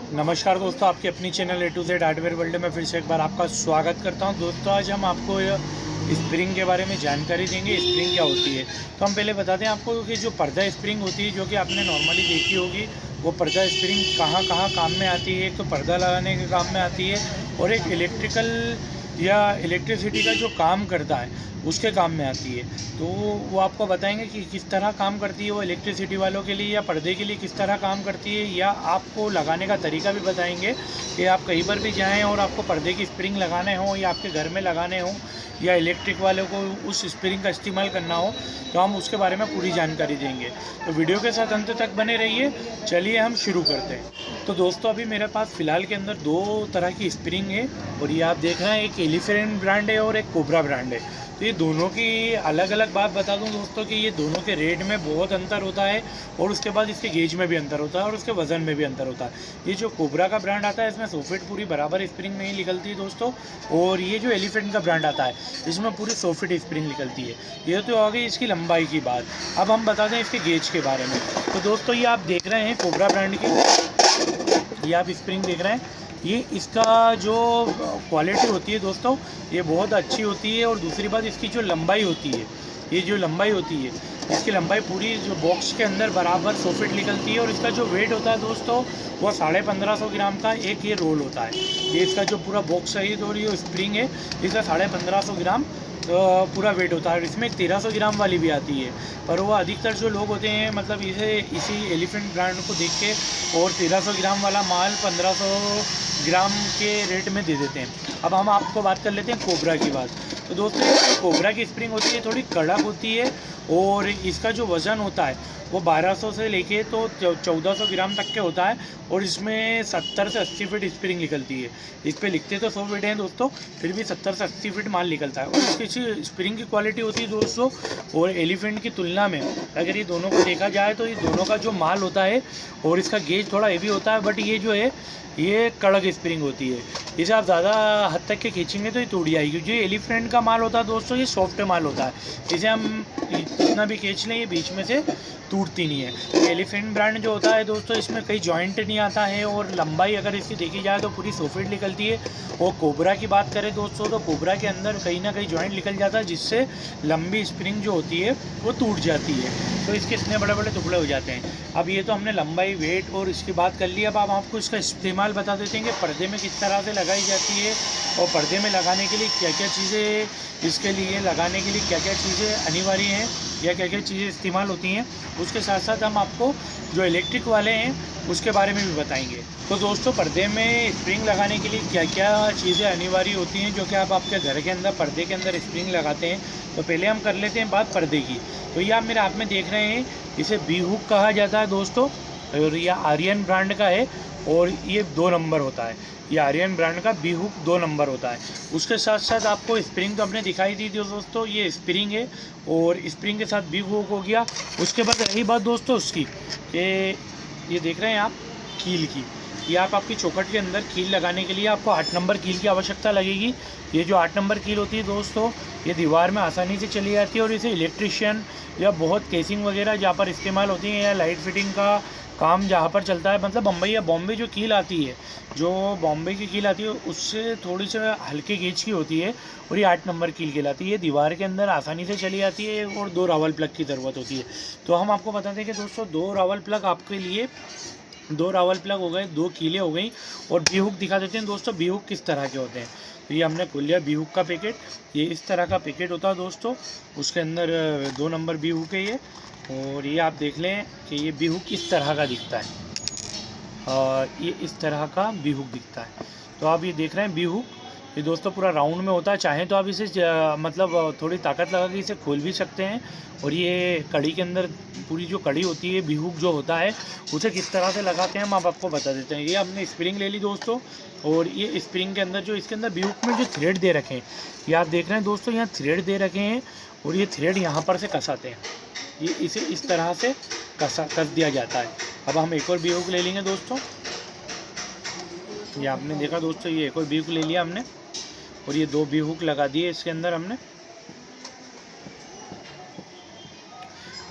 नमस्कार दोस्तों, आपके अपनी channel A to Z hardware world में फिर से एक बार आपका स्वागत करता हूं। दोस्तों आज हम आपको स्प्रिंग के बारे में जानकारी देंगे। स्प्रिंग क्या होती है तो हम पहले बताते हैं आपको कि जो पर्दा स्प्रिंग होती है, जो कि आपने नॉर्मली देखी होगी, वो पर्दा स्प्रिंग कहाँ कहाँ काम में आती है। एक तो पर्दा लगाने के काम में आती है और एक इलेक्ट्रिकल या इलेक्ट्रिसिटी का जो काम करता है उसके काम में आती है। तो वो आपको बताएंगे कि किस तरह काम करती है वो इलेक्ट्रिसिटी वालों के लिए या पर्दे के लिए किस तरह काम करती है, या आपको लगाने का तरीका भी बताएंगे कि आप कहीं पर भी जाएं और आपको पर्दे की स्प्रिंग लगाने हो या आपके घर में लगाने हो या इलेक्ट्रिक वाले को उस स्प्रिंग का इस्तेमाल करना हो तो हम उसके बारे में पूरी जानकारी देंगे। तो वीडियो के साथ अंत तक बने रहिए। चलिए हम शुरू करते हैं। तो दोस्तों अभी मेरे पास फ़िलहाल के अंदर दो तरह की स्प्रिंग है और ये आप देख रहे हैं, एक एलिफेंट ब्रांड है और एक कोबरा ब्रांड है। तो ये दोनों की अलग अलग बात बता दूं दोस्तों कि ये दोनों के रेट में बहुत अंतर होता है और उसके बाद इसके गेज में भी अंतर होता है और उसके वज़न में भी अंतर होता है। ये जो कोबरा का ब्रांड आता है इसमें सोफिट पूरी बराबर स्प्रिंग नहीं निकलती है दोस्तों, और ये जो एलिफेंट का ब्रांड आता है इसमें पूरी सोफिट स्प्रिंग निकलती है। ये तो हो गई इसकी लंबाई की बात। अब हम बताते हैं इसके गेज के बारे में। तो दोस्तों ये आप देख रहे हैं कोबरा ब्रांड की, ये आप स्प्रिंग देख रहे हैं, ये इसका जो क्वालिटी होती है दोस्तों ये बहुत अच्छी होती है। और दूसरी बात इसकी जो लंबाई होती है, ये जो लंबाई होती है इसकी लंबाई पूरी जो बॉक्स के अंदर बराबर सोफिट निकलती है। और इसका जो वेट होता है दोस्तों वो 1550 ग्राम का एक ये रोल होता है। ये इसका जो पूरा बॉक्स है और ये स्प्रिंग है इसका 1550 ग्राम पूरा वेट होता है। और इसमें 1300 ग्राम वाली भी आती है, पर वो अधिकतर जो लोग होते हैं मतलब इसी एलिफेंट ब्रांड को देख के और 1300 ग्राम वाला माल 1500 ग्राम के रेट में दे देते हैं। अब हम आपको बात कर लेते हैं कोबरा की बात। तो दोस्तों कोबरा की स्प्रिंग होती है थोड़ी कड़क होती है और इसका जो वज़न होता है वो 1200 से लेके तो 1400 ग्राम तक के होता है। और इसमें 70 से 80 फीट स्प्रिंग निकलती है। इस पर लिखते तो 100 फीट हैं दोस्तों, फिर भी 70 से 80 फीट माल निकलता है। और इसकी स्प्रिंग की क्वालिटी होती है दोस्तों और एलिफेंट की तुलना में अगर ये दोनों को देखा जाए तो ये दोनों का जो माल होता है और इसका गेज थोड़ा हेवी होता है, बट ये जो है ये कड़क स्प्रिंग होती है। इसे आप ज़्यादा हद तक के खींचेंगे तो ये टूट जाएगी। जो एलिफेंट का माल होता है दोस्तों ये सॉफ्ट माल होता है, इसे हम जितना भी खींच लें ये बीच में से टूटती नहीं है। एलिफेंट ब्रांड जो होता है दोस्तों इसमें कई जॉइंट नहीं आता है और लंबाई अगर इसकी देखी जाए तो पूरी सोफिट निकलती है। और कोबरा की बात करें दोस्तों तो कोबरा के अंदर कहीं ना कहीं जॉइंट निकल जाता है जिससे लंबी स्प्रिंग जो होती है वो टूट जाती है, तो इसके इतने बड़े बड़े टुकड़े हो जाते हैं। अब ये तो हमने लंबाई, वेट और इसकी बात कर ली। अब हम आपको इसका इस्तेमाल बता देते हैं कि पर्दे में किस तरह से लगाई जाती है और पर्दे में लगाने के लिए क्या क्या चीज़ें, इसके लिए लगाने के लिए क्या क्या चीज़ें अनिवार्य हैं या क्या क्या चीज़ें इस्तेमाल होती हैं। उसके साथ साथ हम आपको जो इलेक्ट्रिक वाले हैं उसके बारे में भी बताएंगे। तो दोस्तों पर्दे में स्प्रिंग लगाने के लिए क्या क्या चीज़ें अनिवार्य होती हैं जो कि आप आपके घर के अंदर पर्दे के अंदर स्प्रिंग लगाते हैं। तो पहले हम कर लेते हैं बात पर्दे की। तो ये आप मेरे हाथ में देख रहे हैं, इसे बी हुक कहा जाता है दोस्तों और यह आर्यन ब्रांड का है और ये 2 नंबर होता है। ये आर्यन ब्रांड का बी हुक 2 नंबर होता है। उसके साथ साथ आपको स्प्रिंग तो आपने दिखाई दी थी दोस्तों, ये स्प्रिंग है और स्प्रिंग के साथ बी हुक हो गया। उसके बाद रही बात दोस्तों उसकी कि ये देख रहे हैं आप कील की, ये आपकी चौखट के अंदर कील लगाने के लिए आपको 8 नंबर कील की आवश्यकता लगेगी। ये जो 8 नंबर कील होती है दोस्तों ये दीवार में आसानी से चली जाती है और इसे इलेक्ट्रिशियन या बहुत केसिंग वगैरह जहाँ पर इस्तेमाल होती है या लाइट फिटिंग का काम जहाँ पर चलता है, मतलब बम्बई या बॉम्बे जो कील आती है, जो बॉम्बे की कील आती है उससे थोड़ी सी हल्के गेज की होती है और ये 8 नंबर कील कहलाती है। ये दीवार के अंदर आसानी से चली जाती है और 2 रावल प्लग की ज़रूरत होती है। तो हम आपको बताते हैं कि दोस्तों 2 रावल प्लग आपके लिए, 2 रावल प्लग हो गए, 2 कीलें हो गई। और बी हुक दिखा देते हैं दोस्तों, बी हुक किस तरह के होते हैं। तो ये हमने खोल लिया बी हुक का पैकेट। ये इस तरह का पैकेट होता है दोस्तों, उसके अंदर 2 नंबर बी हुक है ये। और ये आप देख लें कि ये बी हुक इस तरह का दिखता है और ये इस तरह का बी हुक दिखता है। तो आप ये देख रहे हैं बी हुक, ये दोस्तों पूरा राउंड में होता है। चाहें तो आप इसे मतलब थोड़ी ताकत लगा के इसे खोल भी सकते हैं। और ये कड़ी के अंदर पूरी जो कड़ी होती है बी हुक जो होता है उसे किस तरह से लगाते हैं हम आपको बता देते हैं। ये हमने स्प्रिंग ले ली दोस्तों और ये स्प्रिंग के अंदर जो इसके अंदर बी हुक में जो थ्रेड दे रखे हैं ये आप देख रहे हैं दोस्तों, यहाँ थ्रेड दे रखे हैं और ये थ्रेड यहाँ पर से कसाते हैं। ये इसे इस तरह से कस दिया जाता है। अब हम एक और बी हुक ले लेंगे दोस्तों। ये आपने देखा दोस्तों, ये एक और बी हुक ले लिया हमने और ये 2 बी हुक लगा दिए इसके अंदर हमने।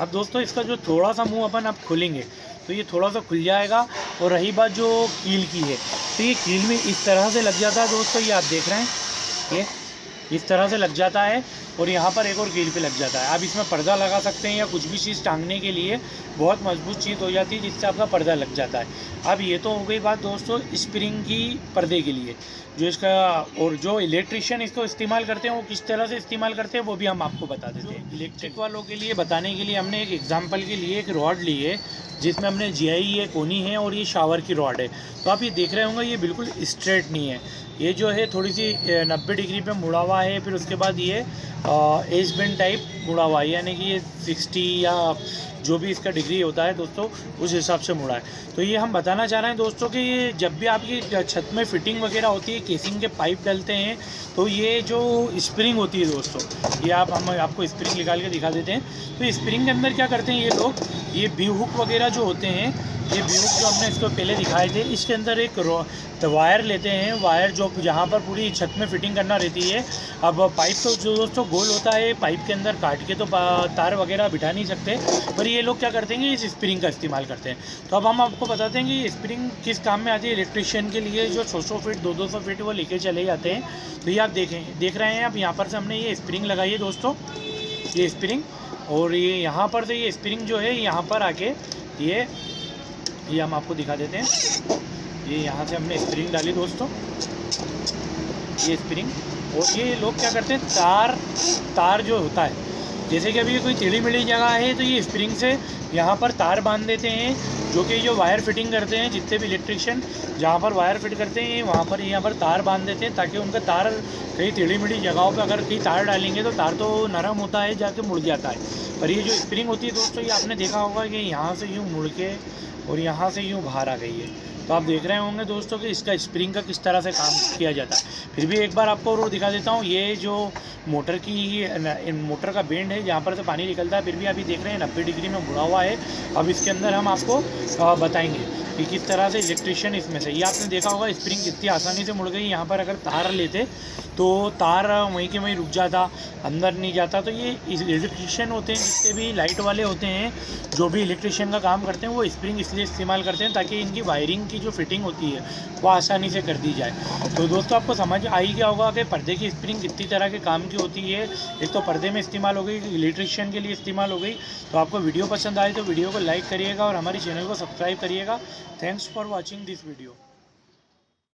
अब दोस्तों इसका जो थोड़ा सा मुंह अपन आप खोलेंगे तो ये थोड़ा सा खुल जाएगा और रही बात जो कील की है, तो ये कील में इस तरह से लग जाता है दोस्तों, ये आप देख रहे हैं, ये इस तरह से लग जाता है और यहाँ पर एक और कील पे लग जाता है। आप इसमें पर्दा लगा सकते हैं या कुछ भी चीज़ टांगने के लिए बहुत मजबूत चीज़ हो जाती है जिससे आपका पर्दा लग जाता है। अब ये तो हो गई बात दोस्तों स्प्रिंग की पर्दे के लिए, जो इसका और जो इलेक्ट्रिशियन इसको इस्तेमाल करते हैं वो किस तरह से इस्तेमाल करते हैं वो भी हम आपको बता देते हैं। इलेक्ट्रिक वालों के लिए बताने के लिए हमने एक एग्जाम्पल के लिए एक रॉड ली है जिसमें हमने GI है, कोनी है और ये शावर की रॉड है। तो आप ये देख रहे होंगे ये बिल्कुल स्ट्रेट नहीं है, ये जो है थोड़ी सी 90 डिग्री पे मुड़ा हुआ है। फिर उसके बाद ये एज बेंड टाइप मुड़ा हुआ है, यानी कि ये 60 या जो भी इसका डिग्री होता है दोस्तों उस हिसाब से मुड़ा है। तो ये हम बताना चाह रहे हैं दोस्तों कि ये जब भी आपकी छत में फिटिंग वगैरह होती है, केसिंग के पाइप डलते हैं, तो ये जो स्प्रिंग होती है दोस्तों, ये हम आपको स्प्रिंग निकाल के दिखा देते हैं। तो स्प्रिंग के अंदर क्या करते हैं ये लोग, ये बी हुक वगैरह जो होते हैं, ये बी हुक जो हमने इसको पहले दिखाए थे, इसके अंदर एक वायर लेते हैं, वायर जो जहाँ पर पूरी छत में फिटिंग करना रहती है। अब पाइप तो जो दोस्तों गोल होता है, पाइप के अंदर काट के तो तार वगैरह बिठा नहीं सकते, पर ये लोग क्या करते हैं इस स्प्रिंग का इस्तेमाल करते हैं। तो अब हम आपको बताते हैं कि ये स्प्रिंग किस काम में आती है इलेक्ट्रिशियन के लिए, जो 100 फीट 200 फीट वो लेके चले जाते हैं। तो ये आप देख रहे हैं, अब यहाँ पर से हमने ये स्प्रिंग लगाई है दोस्तों, ये स्प्रिंग, और ये यहाँ पर से ये स्प्रिंग जो है यहाँ पर आके ये हम आपको दिखा देते हैं। ये यहाँ से हमने स्प्रिंग डाली दोस्तों, ये स्प्रिंग, और ये लोग क्या करते हैं तार जो होता है, जैसे कि अभी कोई टेढ़ी मेढ़ी जगह है तो ये स्प्रिंग से यहाँ पर तार बांध देते हैं, जो कि जो वायर फिटिंग करते हैं जितने भी इलेक्ट्रिशियन जहाँ पर वायर फिट करते हैं वहाँ पर यहाँ पर तार बांध देते हैं, ताकि उनका तार कहीं टेढ़ी मेढ़ी जगहों पे अगर कहीं तार डालेंगे तो तार तो नरम होता है, जाके मुड़ जाता है। पर ये जो स्प्रिंग होती है दोस्तों, ये आपने देखा होगा कि यहाँ से यूँ मुड़ के और यहाँ से यूँ बाहर आ गई है। तो आप देख रहे होंगे दोस्तों कि इसका स्प्रिंग का किस तरह से काम किया जाता है। फिर भी एक बार आपको और दिखा देता हूँ, ये जो मोटर का बेंड है जहाँ पर से पानी निकलता है, फिर भी अभी देख रहे हैं 90 डिग्री में मुड़ा हुआ है। अब इसके अंदर हम आपको बताएंगे कि किस तरह से इलेक्ट्रिशियन इसमें से, ये आपने देखा होगा स्प्रिंग कितनी आसानी से मुड़ गई। यहाँ पर अगर तार लेते तो तार वहीं के वहीं रुक जाता, अंदर नहीं जाता। तो ये इलेक्ट्रिशियन होते हैं जितने भी लाइट वाले होते हैं, जो भी इलेक्ट्रिशियन का काम करते हैं, वो स्प्रिंग इसलिए इस्तेमाल करते हैं ताकि इनकी वायरिंग की जो फिटिंग होती है वो आसानी से कर दी जाए। तो दोस्तों आपको समझ आई गया होगा कि पर्दे की स्प्रिंग कितनी तरह के काम की होती है। एक तो पर्दे में इस्तेमाल हो गई, इलेक्ट्रिशियन के लिए इस्तेमाल हो गई। तो आपको वीडियो पसंद आए तो वीडियो को लाइक करिएगा और हमारे चैनल को सब्सक्राइब करिएगा। Thanks for watching this video.